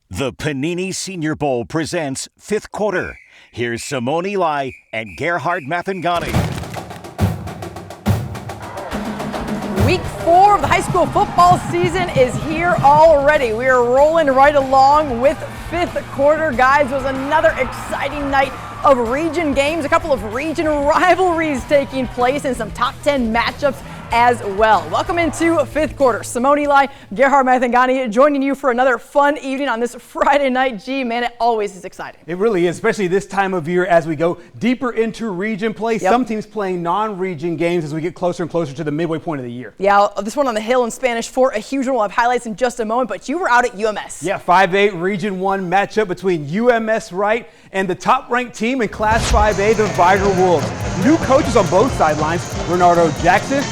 The Panini Senior Bowl presents fifth quarter. Here's Simone and Gerhard Mathangani. Week 4 of the high school football season is here already. We are rolling right along with fifth quarter, guys. It was another exciting night of region games, a couple of region rivalries taking place, and some top 10 matchups as well. Welcome into fifth quarter. Simone, Gerhard Mathangani joining you for another fun evening on this Friday night. Gee, man, it always is exciting. It really is, especially this time of year as we go deeper into region play. Yep. Some teams playing non-region games as we get closer and closer to the midway point of the year. Yeah, this one on the Hill in Spanish for a huge one. We'll have highlights in just a moment, but you were out at UMS. Yeah, 5A Region 1 matchup between UMS-Wright and the top-ranked team in Class 5A, the Vigor Wolves. New coaches on both sidelines, Bernardo Jackson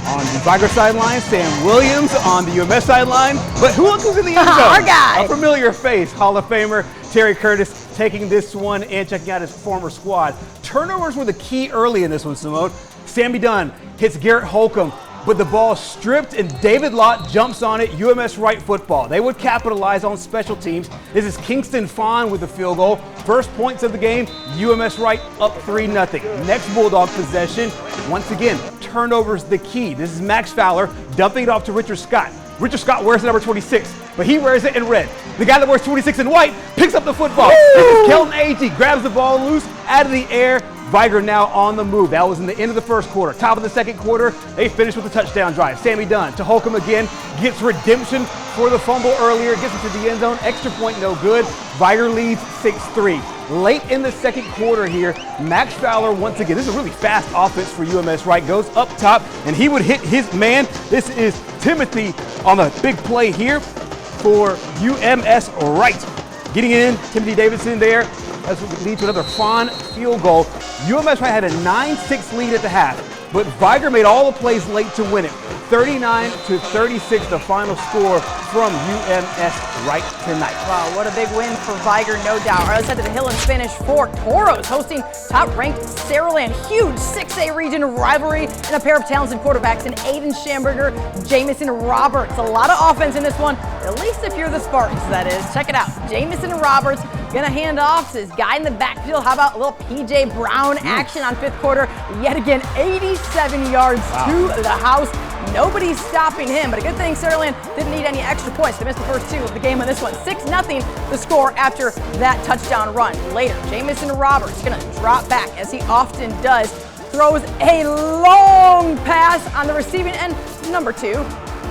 on the Vigor sideline, Sam Williams on the UMS sideline. But who else was in the end zone? Our guy. A familiar face, Hall of Famer Terry Curtis taking this one and checking out his former squad. Turnovers were the key early in this one, Simone. Sammy Dunn hits Garrett Holcomb, but the ball stripped and David Lott jumps on it. UMS-Wright football. They would capitalize on special teams. This is Kingston Fawn with the field goal. First points of the game, UMS-Wright up 3-0. Next Bulldog possession, once again, turnovers the key. This is Max Fowler dumping it off to Richard Scott. Richard Scott wears the number 26, but he wears it in red. The guy that wears 26 in white picks up the football. This is Kelton Agee, grabs the ball loose out of the air. Vigor now on the move. That was in the end of the first quarter. Top of the second quarter, they finished with a touchdown drive. Sammy Dunn to Holcomb again, gets redemption for the fumble earlier, gets it to the end zone. Extra point, no good. Vigor leads 6-3. Late in the second quarter here, Max Fowler once again, this is a really fast offense for UMS-Wright, goes up top, and he would hit his man. This is Timothy on the big play here for UMS-Wright. Getting in, Timothy Davidson there. That's what leads to another Fawn field goal. UMS-Wright had a 9-6 lead at the half, but Vigor made all the plays late to win it. 39-36, the final score from UMS-Wright tonight. Wow, what a big win for Vigor, no doubt. All right, let's head to the Hill in Spanish for Toros, hosting top-ranked Saraland. Huge 6A region rivalry and a pair of talented quarterbacks in Aiden Schamberger, Jamison Roberts. A lot of offense in this one, at least if you're the Spartans, that is. Check it out. Jamison Roberts gonna hand off to his guy in the backfield. How about a little PJ Brown action on fifth quarter? Yet again, 87 yards to the house. Nobody's stopping him, but a good thing Saraland didn't need any extra points to miss the first two of the game on this one. 6-0 the score after that touchdown run. Later, Jamison Roberts gonna drop back, as he often does, throws a long pass on the receiving end, number 2,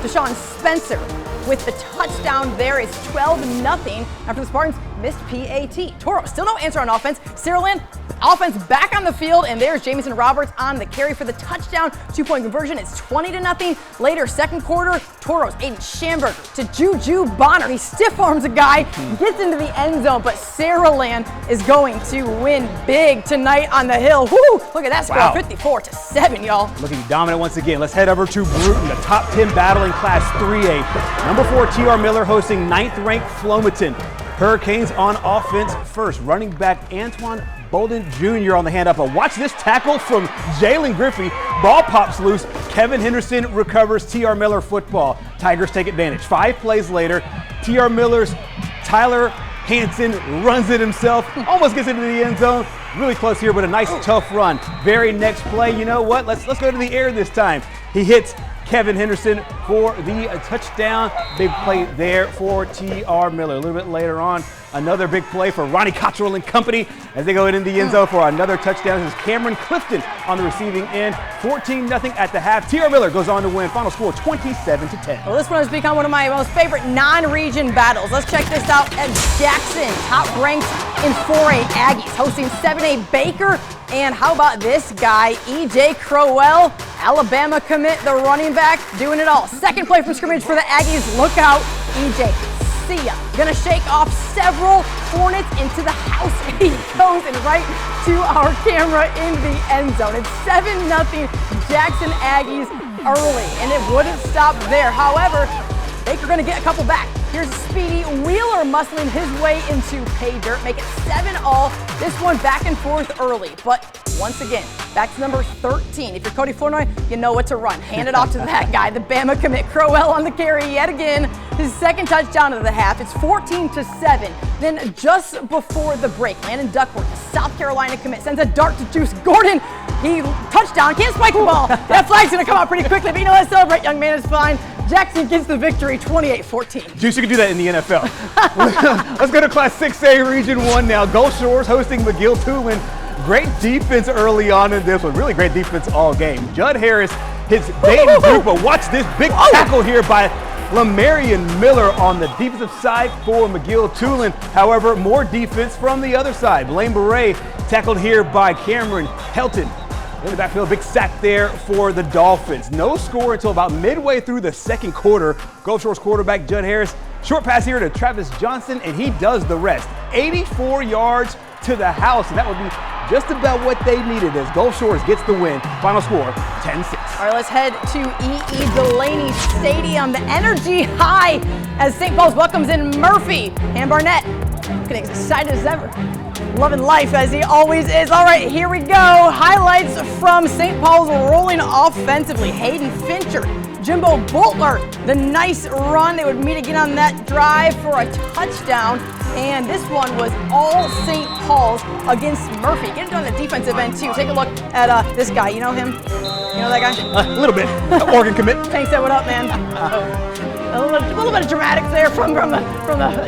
Deshaun Spencer with the touchdown there. It's 12-0 after the Spartans missed PAT. Toro, still no answer on offense. Saraland, offense back on the field, and there's Jamison Roberts on the carry for the touchdown. 2-point conversion. It's 20-0. Later, second quarter, Toros, Aiden Schamberger to Juju Bonner. He stiff arms a guy, gets into the end zone, but Saraland is going to win big tonight on the Hill. Woo! Look at that score, 54-7, y'all. Looking dominant once again. Let's head over to Bruton, the top 10 battle in Class 3A. Number 4, TR Miller hosting 9th-ranked Flomaton. Hurricanes on offense first. Running back Antoine Bolden Jr. on the hand up. Watch this tackle from Jalen Griffey. Ball pops loose. Kevin Henderson recovers. TR Miller football. Tigers take advantage. 5 plays later, TR Miller's Tyler Hansen runs it himself. Almost gets into the end zone. Really close here, but a nice tough run. Very next play, you know what? Let's go to the air this time. He hits Kevin Henderson for the touchdown. Big play there for TR Miller. A little bit later on, another big play for Ronnie Cottrell and company as they go into the end zone for another touchdown. This is Cameron Clifton on the receiving end. 14-0 at the half. TR Miller goes on to win. Final score 27-10. Well, this one has become one of my most favorite non-region battles. Let's check this out at Jackson, top ranked in 4A Aggies, hosting 7A Baker. And how about this guy, E.J. Crowell, Alabama commit, the running back, doing it all. Second play from scrimmage for the Aggies. Look out, E.J. See ya. Gonna shake off several Hornets into the house. He goes and right to our camera in the end zone. It's 7-0 Jackson Aggies early, and it wouldn't stop there. However, Baker gonna get a couple back. Here's Speedy Wheeler muscling his way into pay dirt, make it 7-all. This one back and forth early, but once again. Back to number 13. If you're Cody Flournoy, you know what to run. Hand it off to that guy, the Bama commit. Crowell on the carry yet again. His second touchdown of the half. It's 14-7. Then just before the break, Landon Duckworth, the South Carolina commit, sends a dart to Juice Gordon. He touchdown, can't spike the ball. That flag's gonna come out pretty quickly, but you know, let's celebrate, young man, it's fine. Jackson gets the victory, 28-14. Juice, you can do that in the NFL. Let's go to Class 6A Region 1 now. Gulf Shores hosting McGill-Toolen. Great defense early on in this one. Really great defense all game. Judd Harris hits Dayton Duke, but watch this big tackle here by Lamarian Miller on the defensive side for McGill-Toolen. However, more defense from the other side. Blaine Beret tackled here by Cameron Helton. In the backfield, big sack there for the Dolphins. No score until about midway through the second quarter. Gulf Shores quarterback Judd Harris, short pass here to Travis Johnson, and he does the rest. 84 yards to the house, and that would be just about what they needed as Gulf Shores gets the win. Final score, 10-6. All right, let's head to E.E. Delaney Stadium. The energy high as St. Paul's welcomes in Murphy and Barnett. Getting as excited as ever. Loving life as he always is. All right, here we go. Highlights from St. Paul's rolling offensively. Hayden Fincher, Jimbo Boltler, the nice run. They would meet again on that drive for a touchdown. And this one was all St. Paul's against Murphy. Get it on the defensive end too. Take a look at this guy. You know him? You know that guy? A little bit. Oregon commit. Tank said, what up, man? A little bit of dramatics there from the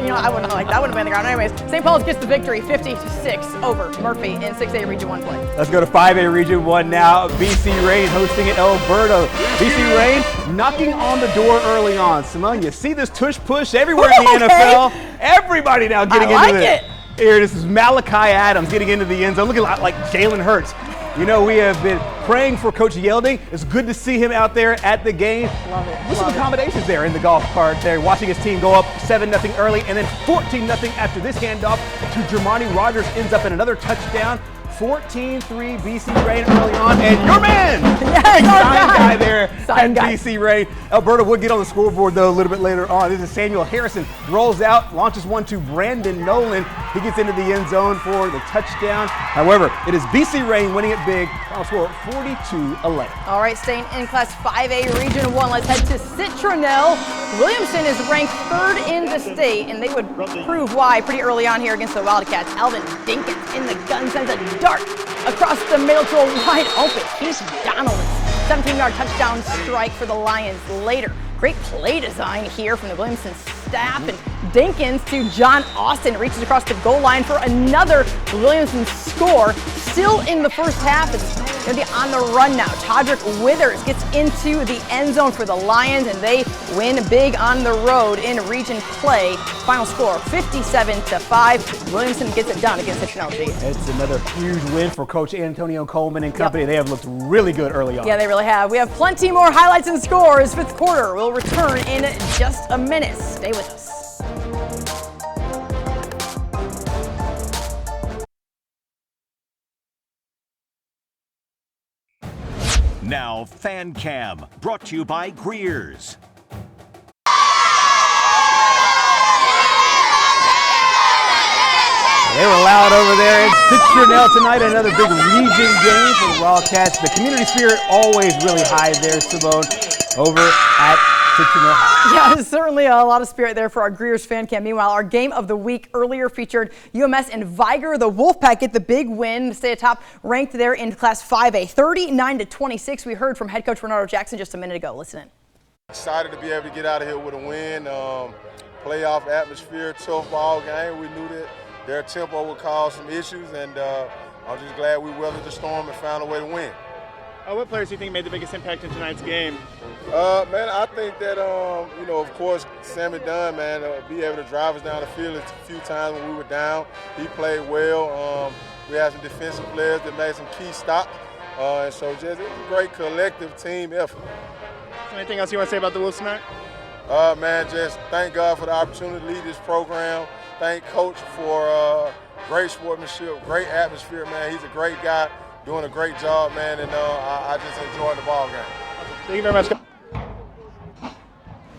you know, I wouldn't like that. I wouldn't have been on the ground. Anyways, St. Paul's gets the victory 50-6 over Murphy in 6A Region 1 play. Let's go to 5A Region 1 now. BC Rain hosting at Elberta. BC Rain knocking on the door early on. Simone, you see this tush push everywhere in the NFL. Everybody now getting into it. Here, this is Malachi Adams getting into the end zone, looking like Jalen Hurts. You know, we have been praying for Coach Yelding. It's good to see him out there at the game. Love it. With some accommodations there in the golf cart there, watching his team go up 7-0 early and then 14-0 after this handoff to Jermani Rogers ends up in another touchdown. 14-3 BC Rain early on, and your man, yes, sign guy there sign at guy. BC Rain. Elberta would get on the scoreboard though a little bit later on. This is Samuel Harrison, rolls out, launches one to Brandon Nolan. He gets into the end zone for the touchdown. However, it is BC Rain winning it big. Final score 42-11. All right, staying in Class 5A Region 1, let's head to Citronelle. Williamson is ranked 3rd in the state, and they would prove why pretty early on here against the Wildcats. Alvin Dinkins in the gun sends a dart across the middle to a wide open Keith Donaldson. 17-yard touchdown strike for the Lions later. Great play design here from the Williamson staff, and Dinkins to John Austin reaches across the goal line for another Williamson score. Still in the first half, it's going to be on the run now. Todrick Withers gets into the end zone for the Lions, and they win big on the road in region play. Final score 57-5. Williamson gets it done against Citronelle. It's another huge win for Coach Antonio Coleman and company. They have looked really good early on. Yeah, they really have. We have plenty more highlights and scores. Fifth quarter will return in just a minute. Stay with us. Now, Fan Cam, brought to you by Greer's. They were loud over there in Citronelle tonight. Another big region game for the Wildcats. The community spirit always really high there, Simone, over at Citronelle. Yeah, there's certainly a lot of spirit there for our Greer's Fan Cam. Meanwhile, our game of the week earlier featured UMS and Vigor. The Wolfpack get the big win to stay atop, ranked there in Class 5A, 39-26. We heard from head coach Renardo Jackson just a minute ago. Listen in. Excited to be able to get out of here with a win. Playoff atmosphere, tough ball game. We knew that their tempo would cause some issues, and I'm just glad we weathered the storm and found a way to win. What players do you think made the biggest impact in tonight's game? Man, I think that, you know, of course, Sammy Dunn, man, be able to drive us down the field a few times when we were down. He played well. We had some defensive players that made some key stops. And so just it was a great collective team effort. Anything else you want to say about the Wolves tonight? Man, just thank God for the opportunity to lead this program. Thank Coach for great sportsmanship, great atmosphere, man. He's a great guy, doing a great job, man, and I just enjoyed the ball game. Thank you very much.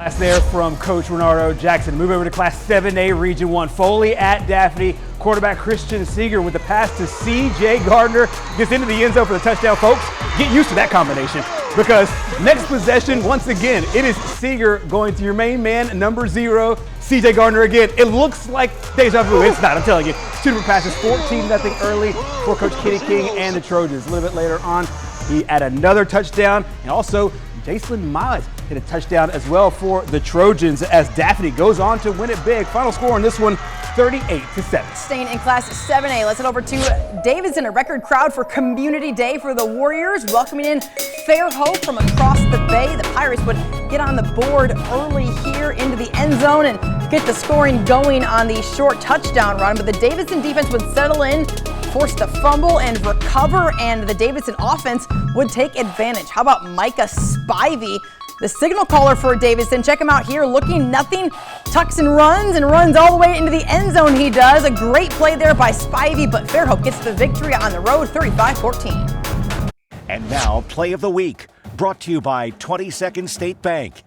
That's there from Coach Renardo Jackson. Move over to Class 7A Region 1. Foley at Daphne. Quarterback Christian Seeger with the pass to C.J. Gardner. Gets into the end zone for the touchdown. Folks, get used to that combination because next possession, once again, it is Seeger going to your main man, number 0, C.J. Gardner again. It looks like deja vu. It's not, I'm telling you. Two-different passes, 14-0 early for Coach Kenny King and the Trojans. A little bit later on, he had another touchdown, and also Jason Miles hit a touchdown as well for the Trojans as Daphne goes on to win it big. Final score on this one, 38-7. Staying in Class 7A, let's head over to Davidson. A record crowd for Community Day for the Warriors, welcoming in Fair Hope from across the bay. The Pirates would get on the board early here into the end zone and get the scoring going on the short touchdown run, but the Davidson defense would settle in, force the fumble and recover, and the Davidson offense would take advantage. How about Micah Spivey, the signal caller for Davidson? Check him out here, looking nothing, tucks and runs all the way into the end zone. He does a great play there by Spivey, but Fairhope gets the victory on the road, 35-14. And now, Play of the Week, brought to you by 22nd State Bank.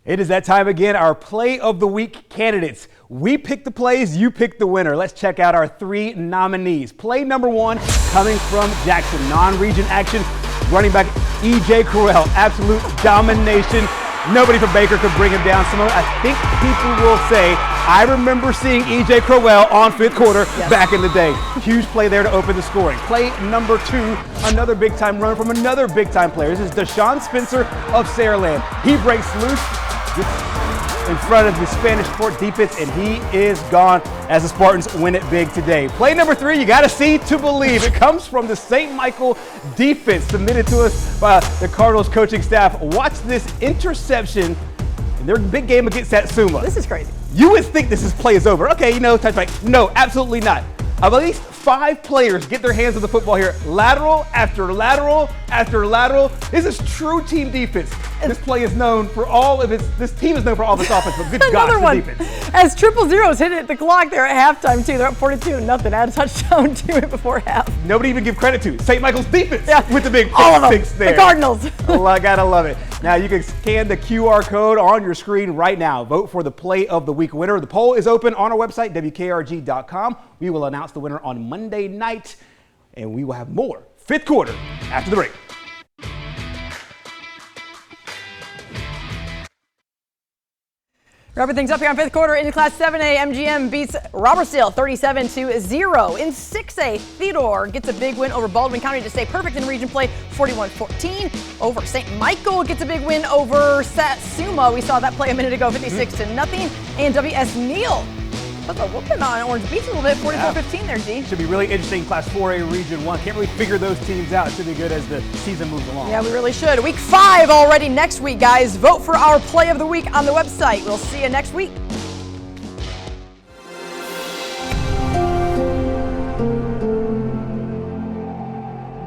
It is that time again, our Play of the Week candidates. We pick the plays, you pick the winner. Let's check out our 3 nominees. Play number 1 coming from Jackson, non-region action, running back E.J. Crowell, absolute domination. Nobody from Baker could bring him down. Simone, I think people will say, I remember seeing E.J. Crowell on 5th quarter back in the day. Huge play there to open the scoring. Play number 2, another big-time run from another big-time player. This is Deshaun Spencer of Saraland. He breaks loose in front of the Spanish Fort defense, and he is gone as the Spartans win it big today. Play number 3, you got to see to believe. It comes from the St. Michael defense, submitted to us by the Cardinals coaching staff. Watch this interception in their big game against Satsuma. This is crazy. You would think this play is over. Okay, touchback. No, absolutely not. At least 5 players get their hands on the football here. Lateral after lateral after lateral. This is true team defense. This play is known for all of this team is known for all of its offense, but good gosh, the defense. As 000s hit it the clock there at halftime too. They're up 42-0. Add a touchdown to it before half. Nobody even give credit to St. Michael's defense with the big all of them. 6 there. The Cardinals. Oh, I gotta love it. Now you can scan the QR code on your screen right now. Vote for the Play of the Week winner. The poll is open on our website, WKRG.com. We will announce the winner on Monday night, and we will have more 5th quarter after the break. Wrapping things up here on 5th quarter in Class 7A, MGM beats Robertsdale 37-0. In 6A, Theodore gets a big win over Baldwin County to stay perfect in region play, 41-14. Over St. Michael gets a big win over Satsuma. We saw that play a minute ago, 56-0. And W.S. Neal puts a whooping on Orange Beach a little bit, 44-15 there, G. Should be really interesting, Class 4A Region 1. Can't really figure those teams out. It should be good as the season moves along. Yeah, we really should. Week 5 already next week, guys. Vote for our Play of the Week on the website. We'll see you next week.